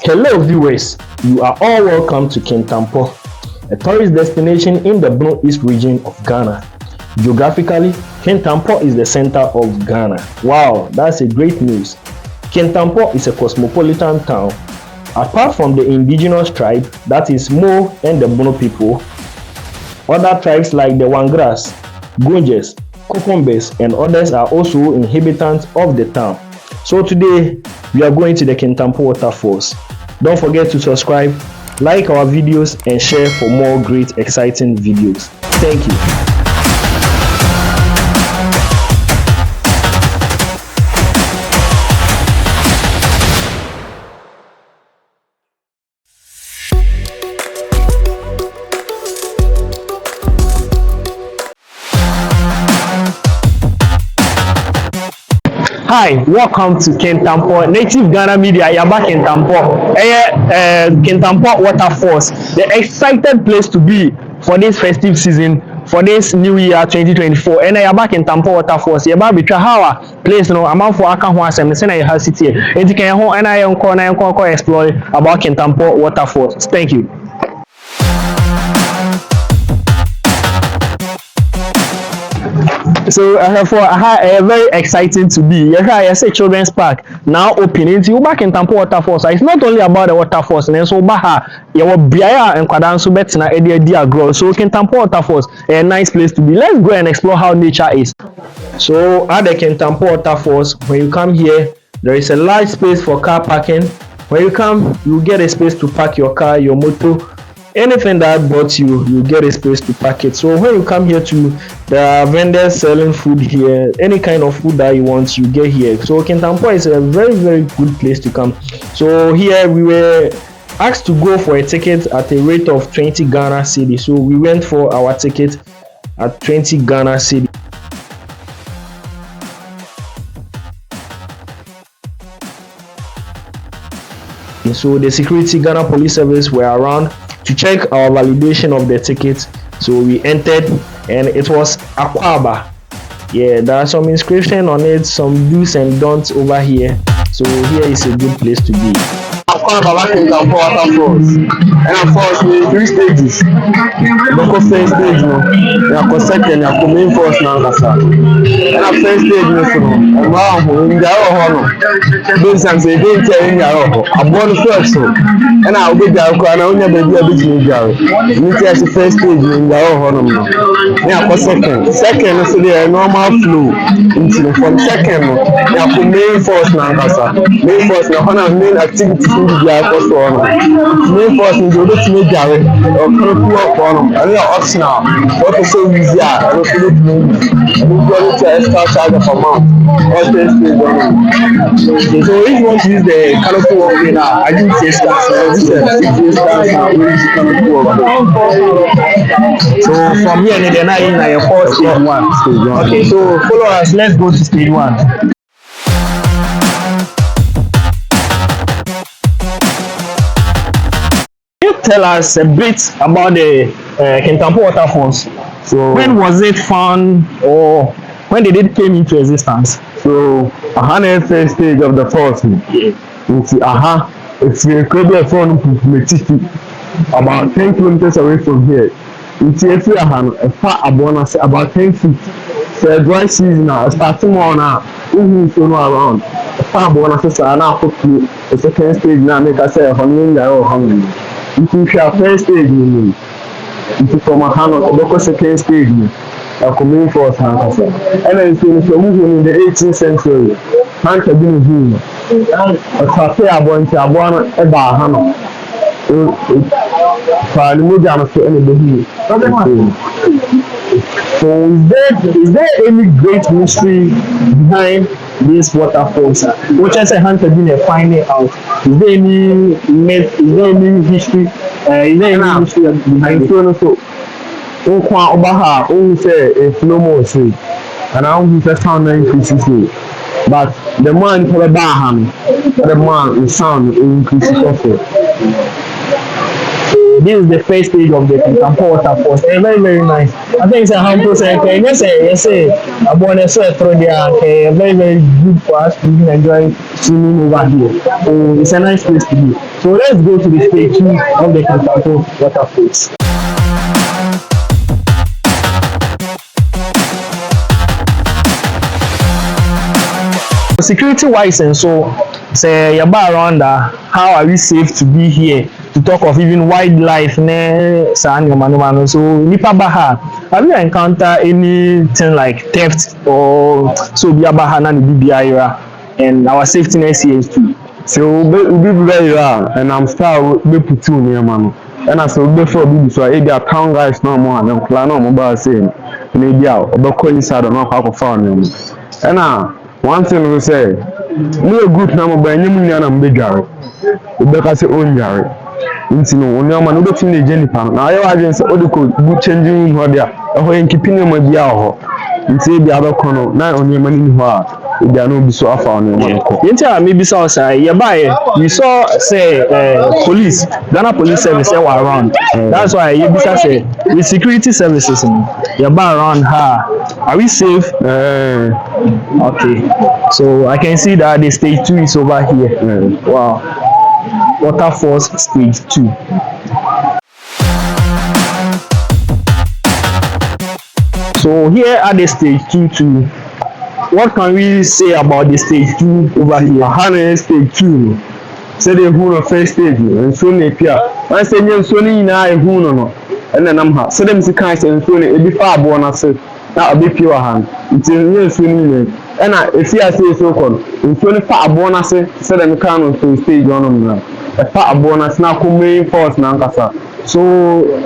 Hello viewers, you are all welcome to Kintampo, a tourist destination in the Blue East region of Ghana. Geographically, Kintampo is the center of Ghana. Wow, that's a great news. Kintampo is a cosmopolitan town. Apart from the indigenous tribe, that is Mo and the Bono people, other tribes like the Wangras, Gonjes, Kokombes, and others are also inhabitants of the town. So today, we are going to the Kintampo Waterfalls. Don't forget to subscribe, like our videos, and share for more great, exciting videos. Thank you. Hi, welcome to Kintampo Native Ghana Media. Yaba Kintampo, Kintampo Waterfalls, the excited place to be for this festive season, for this new year 2024. And Yaba Kintampo Waterfalls, Yaba Bitra Hawa place no amount for Aka Huasem, the Sena Yaha City. And you can home and I am explore about Kintampo Waterfalls. Thank you. So very exciting to be. I say children's park now opening to back in Kintampo Waterfalls. It's not only about the waterfalls, and so baha you will be and kwadanso betina edi grow. So Kintampo Waterfalls a nice place to be. Let's go and explore how nature is. So at the Kintampo Waterfalls, when you come here, there is a large space for car parking. When you come, you get a space to park your car, your motor. Anything that brought you get a space to pack it. So when you come here to the vendors selling food here, any kind of food that you want, you get here. So Kintampo is a very, very good place to come. So here we were asked to go for a ticket at a rate of 20 Ghana cedi. So we went for our ticket at 20 Ghana cedi. So the security Ghana Police Service were around to check our validation of the ticket. So we entered and it was Aquaba. Yeah, there are some inscription on it, some do's and don'ts over here. So here is a good place to be. Aquaba Kintampo Waterfalls. And of course, we 3 stages. The first stage, the second, the main falls now. And the first stage, and wow, in the honor. Those I'm saying, they tell me, I'm born first. And I'll be there, and I'll never be a bit in the you tell the first stage in the honor. Yeah, for second, is the normal flow into the second, the main force now. Main force, the main activity in the main force in the other or Canopy or other optional. What is so easy? I don't feel it. We're going to extra charge of amount. So if you want to use the Canopy Walkway now, I didn't say start. So from here, they're not in your first stage 1. Okay, so follow us. Let's go to stage 1. Tell us a bit about the Kintampo Waterfalls. So when was it found, or when did it came into existence? So first stage of the falls. It's incredible from Pumpum, about 10 kilometers away from here. It's about 10 feet. So dry season now, starting more now, around. The second stage now make us say hungry. If you have first stage, if you come a second stage, a community force, and then in the 18th century, Hunter been a cafe about a bar hammer. For the Mujan to anybody. So is there any great mystery behind these waterfalls? Which as a hunter been finding out? Is there any myth? Is there any history? Is there any history behind it? So Obaha only say a flow more say, and I only say sound 9 but the man for the Baham, the man is sound increases also. This is the first stage of the Kintampo Waterfalls. Very, very nice. I think it's a humble say. Yes, I want to say through there. Very, very good for us to enjoy swimming over here. So it's a nice place to be. So let's go to the stage 2 of the Kintampo Waterfalls. Security wise and so say yaba around how are we safe to be here, to talk of even wildlife ne so nipa baha, have you encountered anything like theft or so biabaha na bibiara and our safety here too? So we be very rare and I'm still be put you near man and I so before be so e dia town guys no more and plan no mobile saying maybe out but call inside no how found them and one thing we say no group na mo ba nyim nya na mbedware we be ka say on jare nti no onye ma no be tin na jenipa na ayo agen say odiko bu changing room ho dia e ho enkipini ma bia ho nti bia be kono na onye ma ni ho a bia no bi so afa onye ma ko yenti a me bi so say ye bae you saw say police Ghana police service were around that's why you bi say with security services ye ba around her. Are we safe? Okay, so I can see that the stage 2 is over here. Wow, waterfalls stage 2. So here at the stage 2 too. What can we say about the stage 2 over here? Hana stage 2. Say the who no first stage and so ne pia. I say nyen so ni na e who no. And then I'm ha. So them see kind say so ne e bi fa abo na say. Na obi pure hand nti nye nsuo ni ne na efi ase so kon nsuo ni fa abo na se dem kan no so stage on no e fa abo na se na ko main force na nkasa so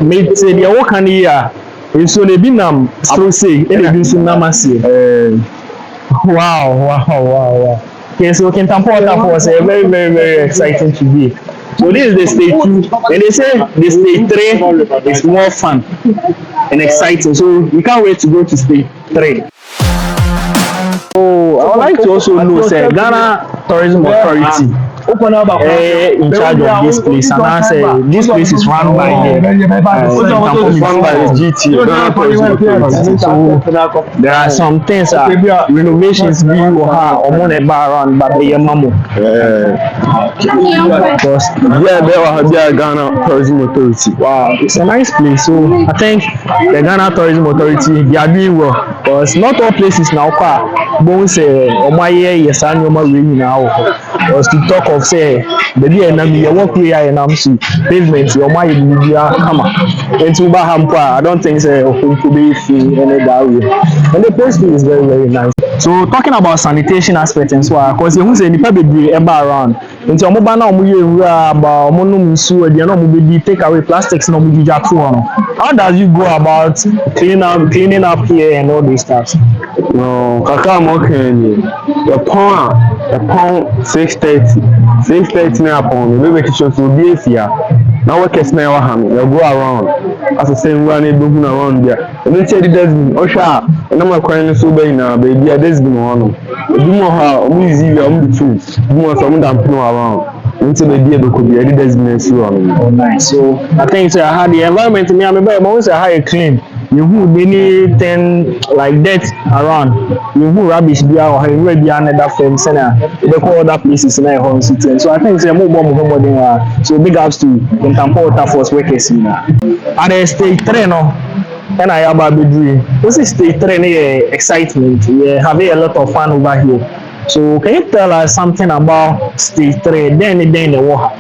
me say dia wo kan here nsuo ne bi nam so say e dey nsuo na mase wow okay, so Kintampo Waterfalls is very, very, very exciting to be. So this is the stage 2, and they say the stage 3 is more fun and exciting. So we can't wait to go to stage 3. So I would like to also know, say Ghana Tourism Authority in charge of this place, and I say this place is run by the GT. So there are some things renovations being around, but they are mamu. Because there are Ghana Tourism Authority. Wow, it's a nice place. So I think the Ghana Tourism Authority they are doing well, because not all places now both say yes I know my way now. Because to talk of say baby and me walkway and I'm see pavement your my come into Bahampa. I don't think say to be free any that way. And the place is very, very nice. So talking about sanitation aspect and so on, because you say the people be around. Into omoba na omo ye about omo nsu e na omo be take away plastics na omo be jatu on. How does you go about cleaning up here and all these stuff? No, kaka mo kenye. The pound 630 na pound. We make sure to be here. Now we can smell ham. You go around. As the same one, you go around there. And they say the dustbin. Osha, and I'm going so bad now, baby. A dustbin one. Do more how we easy. We are the truth. Do more some that know around. Until the day could be a dustbin so on. Oh, nice. So I think so. I had the environment. Me, I'm always a high clean. You who anything like that around. You who rubbish be or you be another film center. They call other places in our home city. So I think it's a more than so big ups to Kintampo Waterfalls workers in at the stage 3 no. And I have a big dream. This is stage 3 excitement. We are having a lot of fun over here. So can you tell us something about stage 3? Then the water.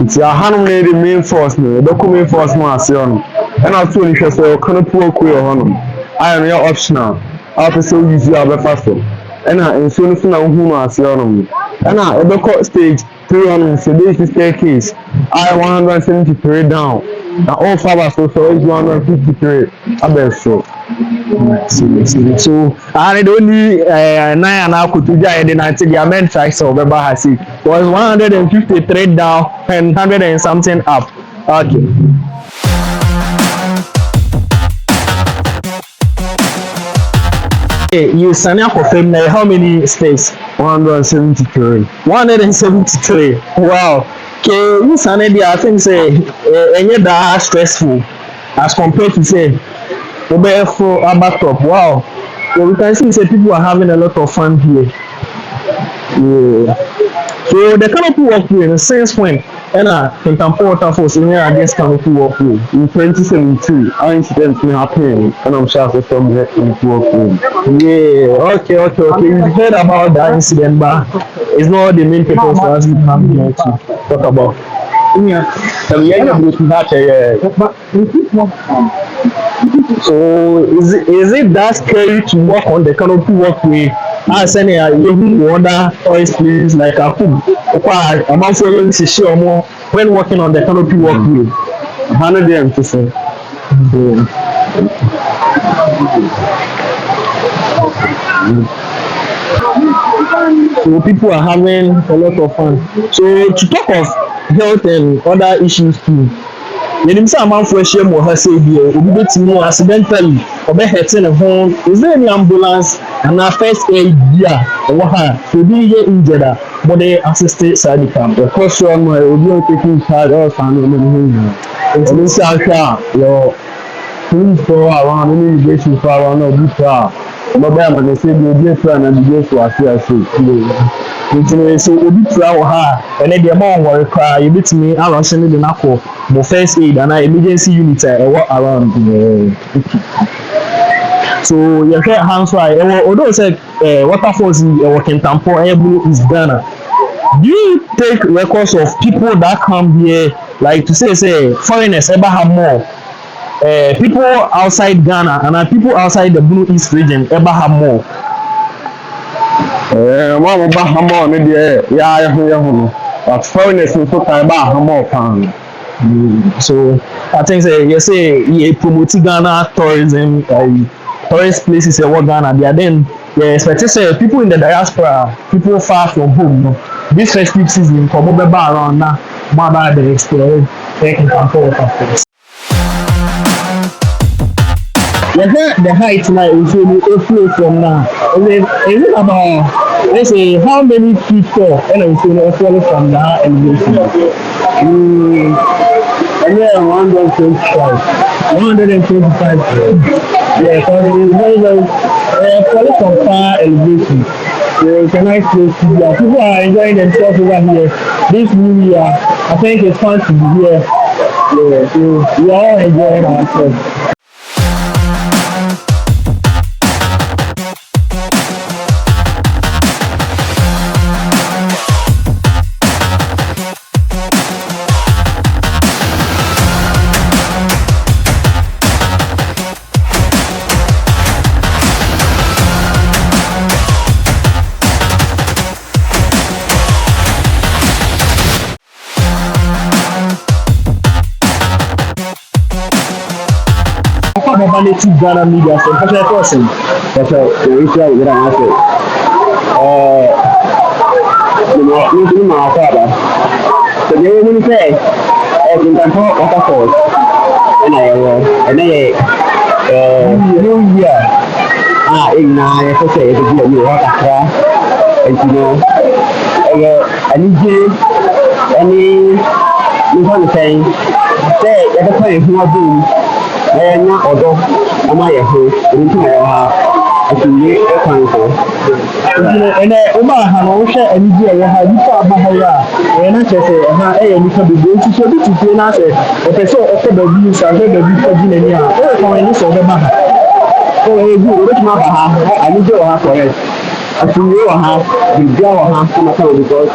It's a hand the main force, the main force man. And also if you say Canopy Walkway or I am your optional. After so easy I'll be faster. And I soon as I who I see on and I the stage 300 sedation staircase. I 173 down. Now all five so is 153. I bet so. So I only 9 and I could do that and then I take the amen tracks of Beba Hasi was 153 down and 100 and something up. Okay. You sign up for fame now. How many states? 173. 173. Wow. Okay, you sign it. I think say any that stressful as compared to say for top. Wow. So we can see say people are having a lot of fun here. Yeah. So the Canopy Walkway in a sense point ɛna Kintampo Waterfalls in here against Canopy Walkway. In 2017, an incident may happen, and I'm sure for some Walkway. Yeah, okay. You've heard about that incident, but it's not the main purpose for us to come here to talk about. So is it that scary to walk on the Canopy Walkway? As any other tourist places like Akum, I'm also going to show more when walking on the Canopy Walkway. 100%. So people are having a lot of fun. So to talk of health and other issues too. When say amanfo ehye mo ha say bi obi betimi accidentally obe hurting a home, is there any ambulance and first aid gear or ha so be injured but they assist side camp Because one my obi taking charge of family and it's been say your police for around any immigration for around or be far. But then they say you be friend and you go to a so obi tura wɔ ha ɛne deɛ ma wɔn koraa yɛbɛtumi arɔhyɛ ne de n'akɔ mo first aid anaa emergency unit a ɛwɔ around so yɛhwɛ ha nso a ɛwɔ although sɛ waterfalls yi ɛwɔ Kintampo ɛyɛ blue is Ghana. Do you take records of people that come here like to say foreigners ever have more people outside Ghana and people outside the Blue East region ever have more? Mama Bahamo, maybe, but foreigners in Bahamo found. So I think you say you promote Ghana tourism, tourist places in Ghana. They are then expect to say people in the diaspora, people far from home. This festive season, come over around now, more about the experience. Kintampo Waterfalls. The height tonight is really a flow from now. Is it about, let's say, how many feet tall? And it's going to fall from that elevation. And then 125. 125. Yeah, because it's very falling from far elevation. So it's a nice place to be. People are enjoying themselves over here. This new year, I think it's fun to be here. Yeah, so we are all enjoying ourselves. Native Ghana media so special person. So the issue with an answer. You know, my father. So they will say, Kintampo Waterfalls, and New Year. In I say, it's a new water, and you know, any you saying, say, at the point who are doing. Although I might have into my actually a council. And Omaha, share any dear, have you thought about her? And I just say, you can be going to show it to you. I said, okay, so after the views, I heard the views of Guinea. Oh, I listen to Maha. Oh, you look my I need to have for it. Actually, you have the girl have to matter because I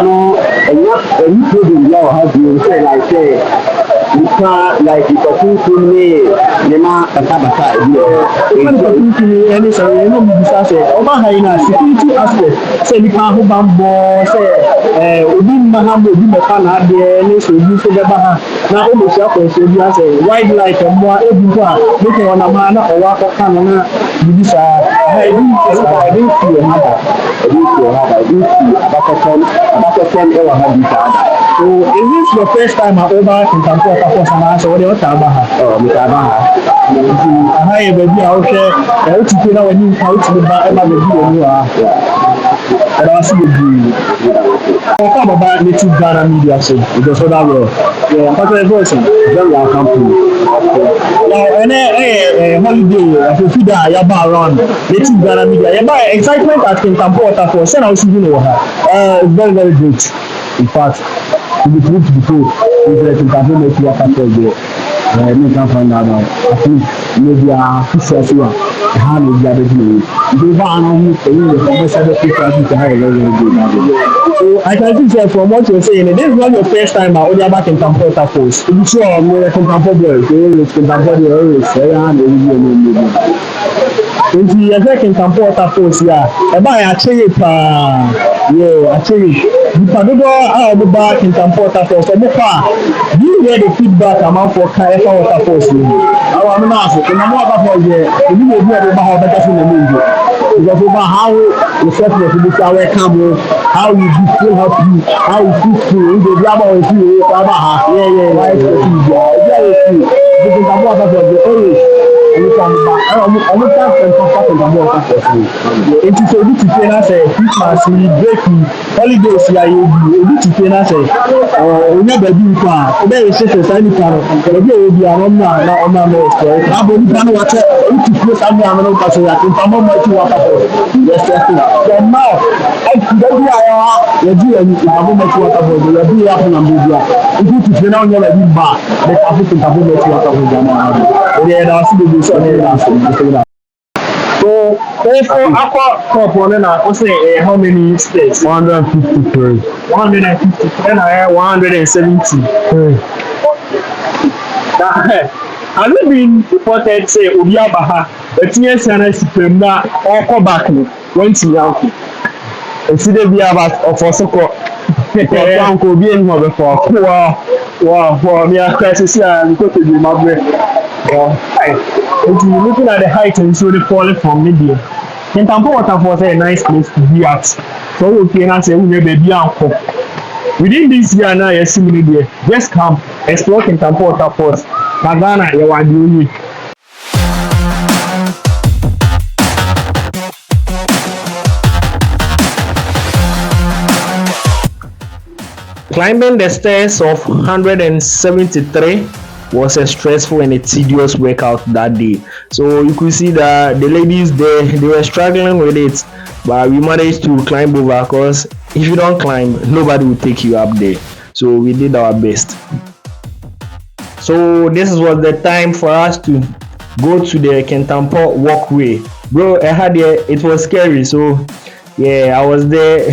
know, and not a new program, you have you say, like, say. Like it's a thing to me, Lema Katabata. Any sorry, you know, over Haina, security aspect, say, we can't hold on board, say, Ubin Mahambo, Bimakana, the next review for the Baha. Now, almost up and say, wildlife and more everywhere, looking on a man or walk of Canada, I didn't see a mother. I didn't see a back so is this the first time I over Kintampo Waterfalls and I saw what they were talking about? Oh, I have a baby out there. I want to know when you come to the bar about the video you are. And I see the dream. I'll come about native Ghana media so because of that world. Yeah, but the person very welcome to. Now, and holiday, I feel that you're around native Ghana media. You're excitement at Kintampo Waterfalls. Send out to you know, it's very, very good. In fact, to the trip before is the Kintampo Waterfalls there. Me can find out now. At least maybe officials who are how they gather to do that and the commercial people to have a very good. So I can see sir, from what you're saying, this is not your first time out there back in Kintampo Waterfalls. You sure I'm a Kintampo boy, so it's Kintampo the always say and the nti yɛhwɛ Kintampo Waterfalls yi a ɛba yɛ akyere paa akyere nipa dodoɔ a ɔbɛba Kintampo Waterfalls ɔmo kɔ a do you hear the feedback amanfoɔ ka ɛfa waterfalls yi awo ano naa so Kintampo Waterfalls yɛ ebi na ebi a ɛbɛba ha ɔbɛka so na ɛmo njo because over how the settlers will be welcome how you feel happy how you feel the drama of you aba ha why is it you the Kintampo Waterfalls dey always nti sɛ obi ti fie na sɛ Christmas yi break yi holidays yi ayɛ bi obi ti fie na sɛ ɔnya baabi nkɔ a ɔbɛyɛ hyɛ sɛ saa nipa no baabi a obi a ɔmo na ɔmo ama ɛsɛ abo nipa no wakyɛ obi ti fie saa nua no nka sɛ yɛ Kintampo Waterfalls yɛsɛ so now baabi a yɛdi yɛ Kintampo Waterfalls yɛdi yɛ afɔ na mbɛbi a nti ti fie na ɔnya baabi mba bɛ afɔ Kintampo Waterfalls yɛ ama ɔyɛ na ɔsi bebree sɛ ɔne yɛ asɛ so akɔ top one na o say how many states 153 then I 170 has it been reported say obi aba ha etinye sana sipem na ɔkɔ back no went to yanko esi de bi aba ɔfɔ so kɔ yanko obi eni hɔ bɛfɔ wow me a crisis a nkoto bi ma brɛ looking at the height and slowly falling from Libya. Kintampo Waterfalls is a nice place to be at. So okay, now say we baby anko. Within this year now, you see me there. Just come explore Kintampo Waterfalls. Ghana, you want to do it. Climbing the stairs of 173 was a stressful and a tedious workout that day. So you could see that the ladies there, they were struggling with it, but we managed to climb over because if you don't climb, nobody will take you up there. So we did our best. So this was the time for us to go to the Kintampo Walkway. Bro, I had it was scary. So yeah, I was there.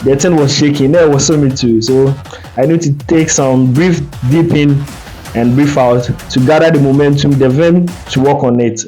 The thing was shaking. There was so me too. So I need to take some breathe deep in and breathe out to gather the momentum, the vim to work on it.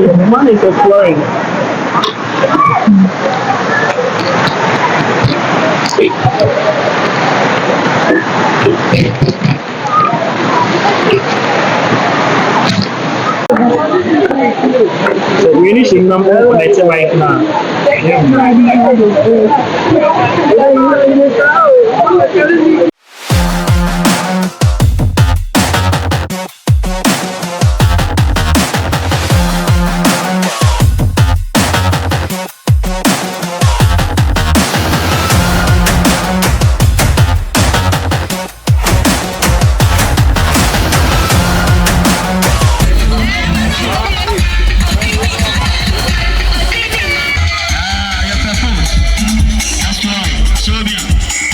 The man is exploring. So we need to number connected right now. That's right. Serbia.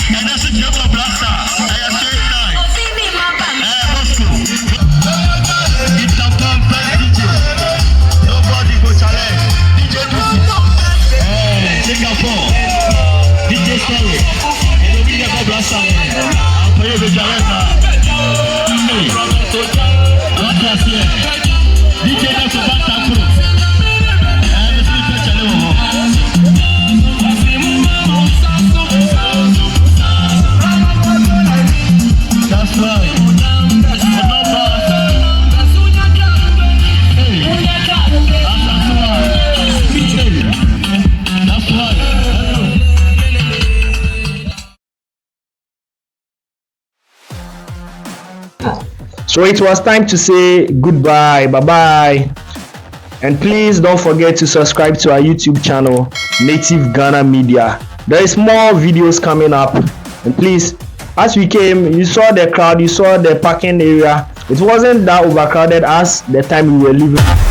So it was time to say goodbye, bye bye, and please don't forget to subscribe to our YouTube channel, Native Ghana Media. There is more videos coming up, and please, as we came, you saw the crowd, you saw the parking area. It wasn't that overcrowded as the time we were leaving.